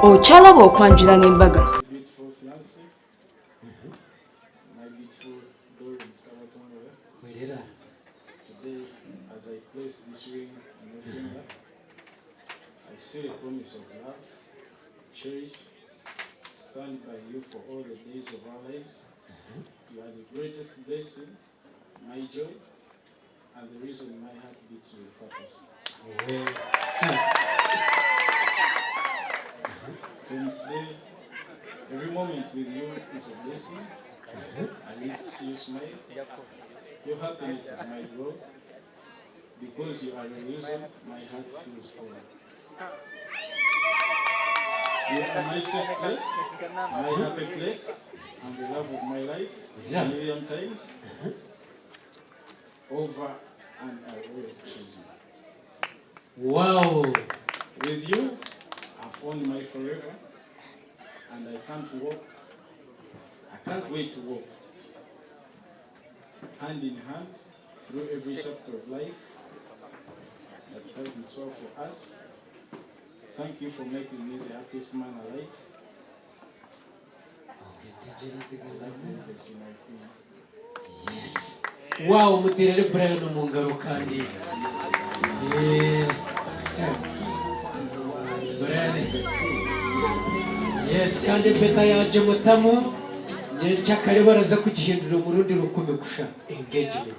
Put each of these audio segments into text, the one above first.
Ochala bw'okwanjula n'embaga. Today, as I place this ring on your finger, I seal a promise of love, cherish, stand by you for all the days of our lives. You are the greatest blessing, my joy, and the reason my heart beats with purpose. From today, every moment with you is a blessing. I need to see you smile. Your happiness is my joy. Because you are the reason my heart feels whole. You are my safe place, my happy place, and the love of my life, a million times. Over and I always choose you. Wow! With you, I found my forever, and I can't wait to walk hand in hand through every chapter of life that has in store for us. Thank you for making me the happiest man alive. Yes. Wow, muterere Brian Mungaro kandi. Brian. Yes, kandi peta yaje mutamu. Nyakare baraza kugihindura mu rundi rukume kusha engagement.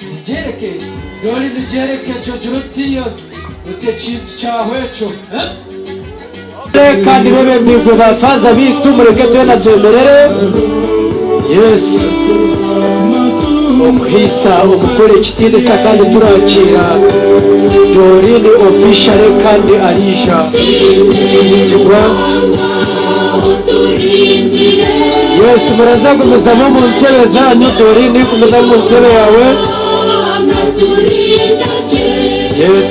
Nijereke, dori nijereke Jojotiyo, utie chintu chahwecho, kandi bebe mbigo bafaza bitu mureke twena twemerere. Yes. Omuhisa omukore kitindisa kandi turakira Dorini official kandi Alisha. Yes, muraza kumezamo mu ntebe zanyu Dorini kumeza mu ntebe yawe. Yes.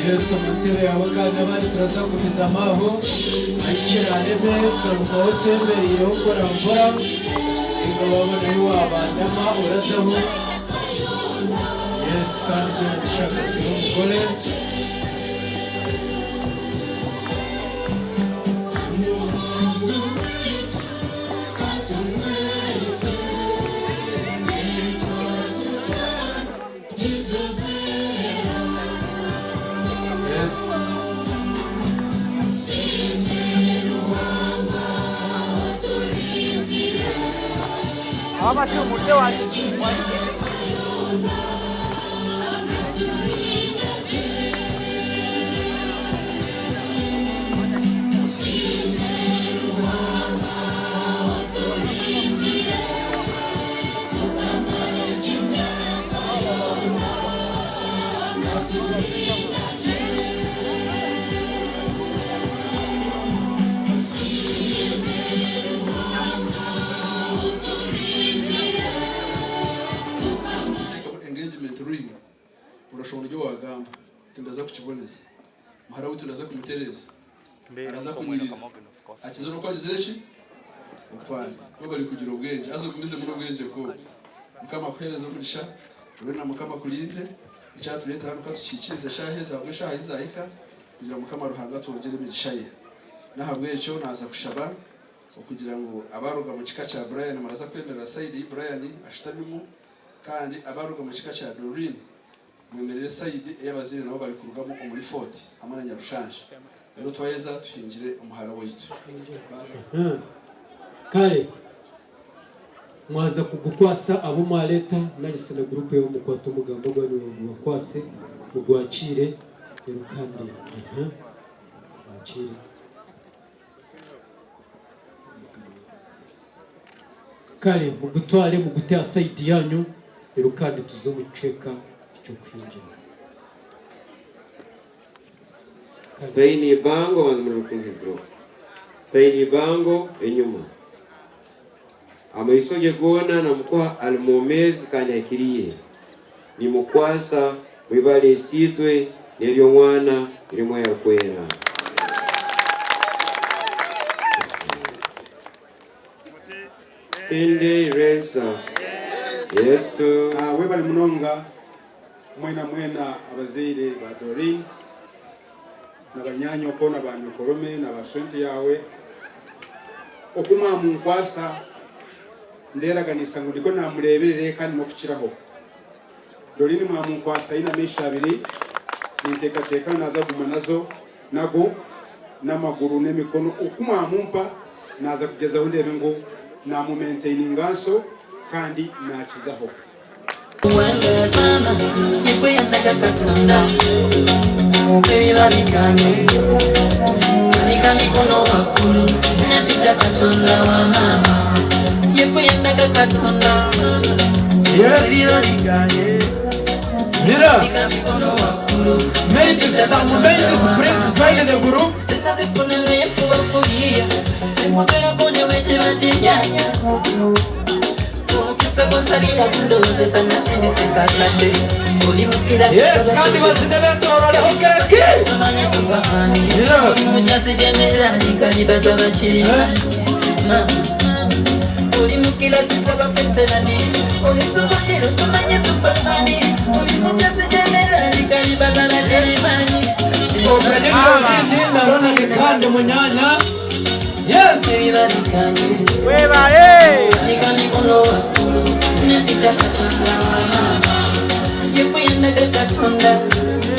Yes, mutebe yawe kandi abandi turaza kubiza amaho ayicira nebe turamukaho tembereye ukora mvura ingababona y'uwabandama urasaho. Yes, kandi turashaka umugore. Engagement ring urashobora ryo wagamba tindaza kukiboneza muhara witundaza kumutereza araza kunyirira akizo no kwagizereshi upfana bo bari kugira ubwenge azo kumize muri ubwenge ko mukama kwereza kurisha rubena mukama kulinde icyatuleta hano katucikiriza shaheza bwe shahiza ika kugira mukama ruhanga tongere bigishaye nahabwe cyo naza kushaba kugira ngo abaruga mu kika cya Brian maraza kwemerera Saidi Brian ashitamimo kandi abaruga mu kika cya Dorin mwemerere Saidi y'abazire nabo bari kurugamo muri fort hamwe na Nyarushanje rero twayeza twinjire umuhara w'itu kale mwaza kugukwasa abo maleta nalise na groupe yo mukwato mugambo gwa wakwase mugwacire erukandi acire kale mugutware mugutya side yanyu erukandi tuzomuceka icyo kwinjira Taini bango wanzumurukungi bro. Taini bango enyuma. Amaisoje gona na mkoa almomezi kanyakiriye. Ni mukwasa mwibale sitwe neryo mwana irimo yakwera. Inde reza Yesu webali munonga mwena abazaire ba Doreen n'abanyanyoko n'abanyokorome n'abasente yawe okuma munkwasa nderaganisa ngo ndiko namureberere kandi no kukiraho. Doreen mwamunkwasa ina mesha abiri niteka naza guma nazo nago n'amaguru n'emikono okuma mumpa naza kugeza aho ndebe ngo namu maintaining ngaso kandi nakizaho. Wangazana nipo yandaga katunda Baby babikanye Manika mikono wakulu Napita katunda wa mama Nipo yandaga katunda Baby babikanye Manika mikono wakulu Napita katunda wa mama Zitazifunelo yepu wakulia Mwakera kone weche wachinyanya Yes, kandi bazinebetora leho keki. Yes,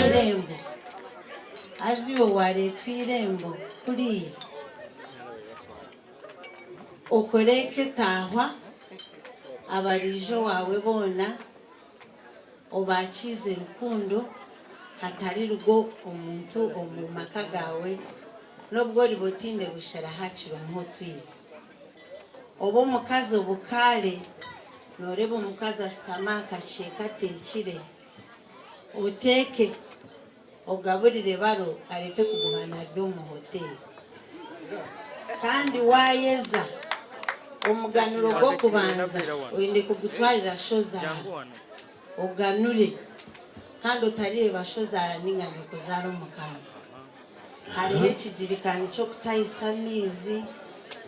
Irembo aziwe waretwa irembo kuriya ukoreke tahwa abarijo wawe bona ubakize rukundo hatari rugo omuntu omumaka gawe nobwo ribotinde bushara haciro nkotwize obo mukazi obukale noreba omukazi asitama akasheka tekire uteke ogaburire baro areke kugumana ryo mu hoteli kandi wayeza umuganuro gwo kubanza wende kugutwarira shoza oganure kandi utareba shoza n'ingano kuzara umukama hariho ikigirikani cyo kutayisa amizi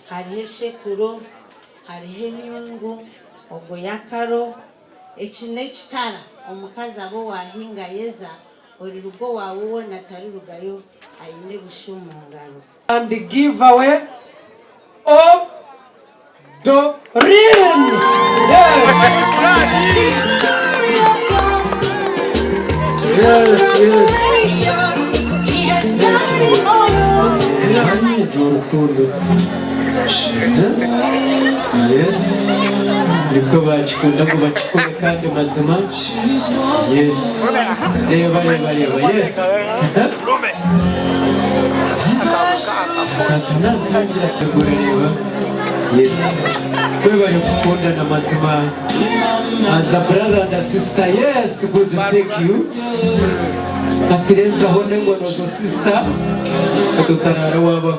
hariho shekuro hariho inyungu ogo yakaro ekine kitara omukazi abo wahinga yeza ori rugo wawe wona tari rugayo ayine bushumungaro. And the giveaway of Doreen. Yes. Yes. Niko bachikunda kubachikore kandi mazima. Yes. Reba. Yes. Yes. Wewe kukunda na mazima. As a brother and a sister, yes, good to thank you. Atireza honengo no sister. Kutarara waba.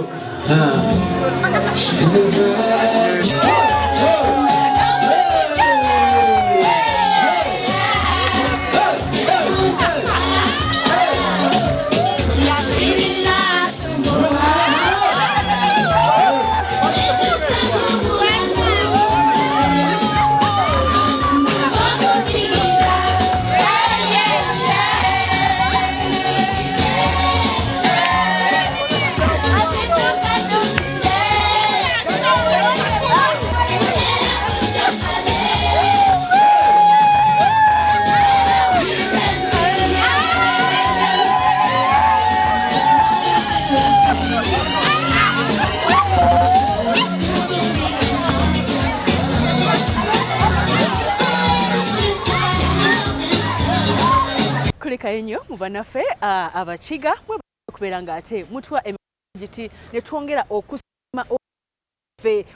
Kayenyo mubanafe abachiga kuberanga ate mutwa emijiti netwongera okusima fe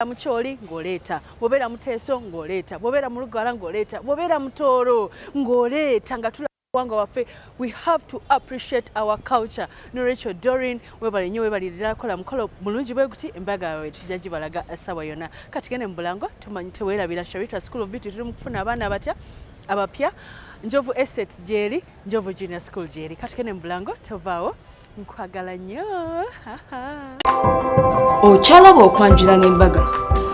mucholi ngoleta bobera muteso ngoleta bobera mulugala ngoleta bobera mutoro ngoleta ngatula wanga wafe. We have to appreciate our culture. No Rachel Doreen webali nyo webali dira kola mukolo mulungi bwe guti embaga we tujaji balaga asawa yona katigene mbulango tumanyite wera bila Sharita School of Beauty tuli mukufuna abana abatya abapya Njovu Estate gyeri, Njovu Junior School gyeri. Katukene mu Bulango tovaawo nkwagala nnyo. Okyalaba okwanjula n'embaga